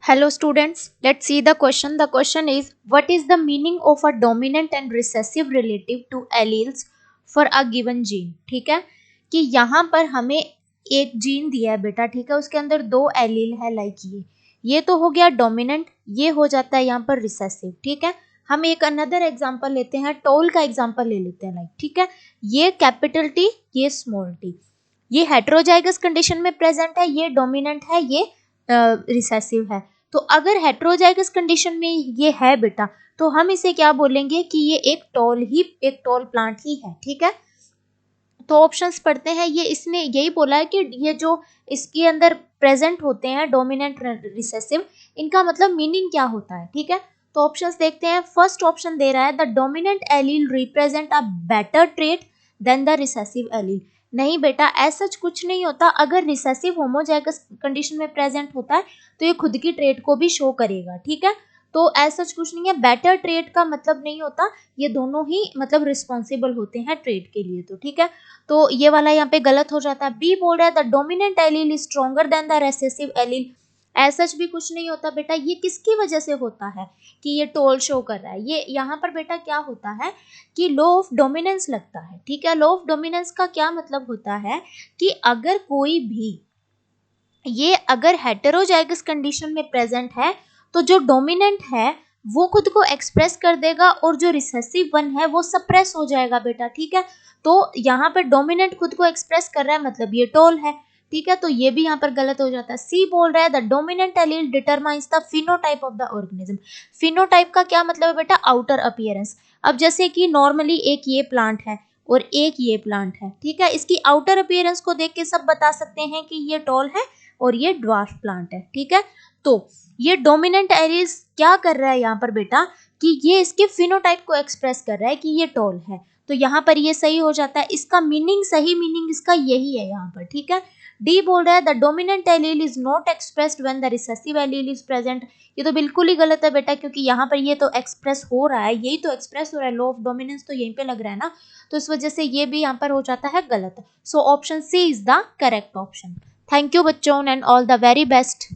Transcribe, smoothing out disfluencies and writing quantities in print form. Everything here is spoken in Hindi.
Hello students, let's see the question. The question is, what is the meaning of a dominant and recessive relative to alleles for a given gene? ठीक है कि यहाँ पर हमें एक जीन दिया है बेटा, ठीक है, उसके अंदर दो एलील है लाइक ये तो हो गया डोमिनेंट, ये हो जाता है यहाँ पर रिसेसिव। ठीक है, हम एक अनदर एग्जांपल लेते हैं, टोल का एग्जांपल ले लेते हैं लाइक, ठीक है, ये कैपिटल टी, ये स्मॉल टी, ये हेट्रोजाइगस कंडीशन में प्रेजेंट है, ये डोमिनेंट है, ये रिसेसिव है। तो अगर हेट्रोजाइगस कंडीशन में ये है बेटा, तो हम इसे क्या बोलेंगे कि ये एक टॉल प्लांट ही है। ठीक है, तो ऑप्शंस पढ़ते हैं। ये इसने यही बोला है कि ये जो इसके अंदर प्रेजेंट होते हैं डोमिनेंट रिसेसिव, इनका मतलब मीनिंग क्या होता है। ठीक है, तो ऑप्शंस देखते हैं। फर्स्ट ऑप्शन दे रहा है the dominant allele represent a better trait than the recessive allele. नहीं बेटा, ऐसा कुछ नहीं होता। अगर रिसेसिव होमोजाइगस कंडीशन में प्रेजेंट होता है तो ये खुद की ट्रेट को भी शो करेगा। ठीक है, तो ऐसा कुछ नहीं है। बेटर ट्रेट का मतलब नहीं होता, ये दोनों ही मतलब रिस्पॉन्सिबल होते हैं ट्रेट के लिए। तो ठीक है, तो ये वाला यहाँ पे गलत हो जाता है। बी बोल रहा है the dominant allele is stronger than the recessive allele. ऐसा भी कुछ नहीं होता बेटा। ये किसकी वजह से होता है कि ये टोल शो कर रहा है? ये यहाँ पर बेटा क्या होता है कि लॉ ऑफ डोमिनेंस लगता है। ठीक है, लॉ ऑफ डोमिनेंस का क्या मतलब होता है कि अगर कोई भी ये अगर हेटेरोजाइगस कंडीशन में प्रेजेंट है तो जो डोमिनेंट है वो खुद को एक्सप्रेस कर देगा और जो रिसेसिव वन है वो सप्रेस हो जाएगा बेटा। ठीक है, तो यहाँ पर डोमिनेंट खुद को एक्सप्रेस कर रहा है, मतलब ये टोल है। ठीक है, तो ये भी यहाँ पर गलत हो जाता है। सी बोल रहा है the dominant allele determines the phenotype of the organism. Phenotype का क्या मतलब है बेटा? Outer appearance. अब जैसे कि नॉर्मली एक ये प्लांट है और एक ये प्लांट है, ठीक है, इसकी आउटर अपीयरेंस को देख के सब बता सकते हैं कि ये टॉल है और ये ड्वार्फ प्लांट है। ठीक है, तो ये डोमिनेंट एलील क्या कर रहा है यहाँ पर बेटा कि ये इसके फिनोटाइप को एक्सप्रेस कर रहा है कि ये टॉल है। तो यहाँ पर ये सही हो जाता है। इसका मीनिंग, सही मीनिंग इसका यही है यहाँ पर। ठीक है, डी बोल रहा है the dominant allele is not expressed when the recessive allele is present. ये तो बिल्कुल ही गलत है बेटा, क्योंकि यहाँ पर ये तो एक्सप्रेस हो रहा है, यही तो एक्सप्रेस हो रहा है। लॉ ऑफ डोमिनेंस तो यहीं पे लग रहा है ना, तो इस वजह से ये भी यहाँ पर हो जाता है गलत। So option C is the correct option. Thank you बच्चों and all the very best.